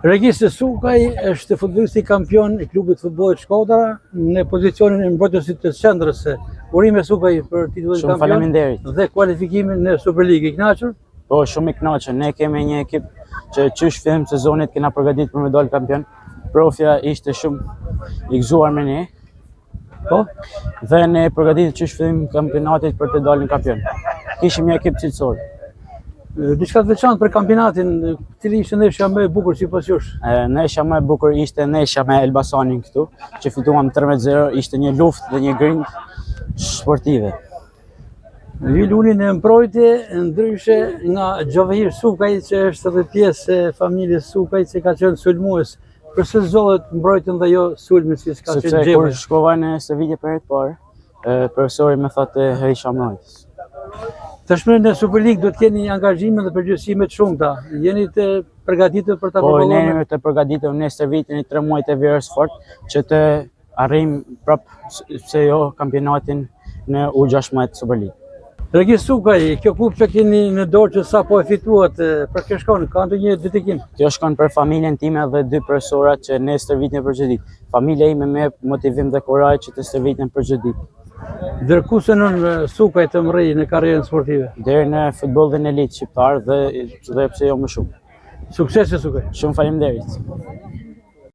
Regis Sukaj është futbollisti kampion i klubit futbollit Shkodra në pozicionin e mbrojtësit të qendrës. Urime Sukaj për titullin Shumë kampion faleminderit. dhe kualifikimin në Superligë. I kënaqur? Po, shumë i kënaqur. Ne kemi një ekip që qysh fillim sezonit kena përgatitur për me dalë kampion. Profja ishte shumë i gëzuar me ne. Po? Dhe ne përgatitur qysh fillim kampionatit për të dalën kampion. Kishim një ekip cilësor. Diçka të veçantë për kampionatin, cili ishte ndeshja më e bukur sipas jush? Ndeshja më e bukur ishte ndeshja me Elbasanin këtu, që fituam 13-0, ishte një luftë dhe një grind sportive. Ju luni në mbrojtje, ndryshe nga Gjovahir Sukaj, që është edhe pjesë e familjes Sukaj, që ka qenë sulmues. Përse zollet mbrojtjen dhe jo sulmi si ka qenë Sepse Xheva? kur shkova në stërvitje për herë të parë, profesori më thotë heqja mbrojtjes. Tashmë në Superligë do të keni angazhime dhe përgjegjësime të shumta. Jeni të përgatitur për ta Po, ne përballuar? jemi të përgatitur në stërvitjen e 3 muajt e verës fort, që të arrijmë prapë pse jo kampionatin në U16 Superligë. Regis Sukaj, kjo kupë që keni në dorë që sa po e fituat, për kjo shkon, ka ndonjë dedikim? Kjo shkon për familjen time dhe 2 profesorat që ne stërvitjen për çdo ditë. Familja ime me motivim dhe kuraj që të stërvitjen për çdo ditë. Dërku se nën Sukaj të mrij në karrierën sportive. Deri në futbollin elit shqiptar dhe pse jo më shumë. Suksese Sukaj. Shumë faleminderit.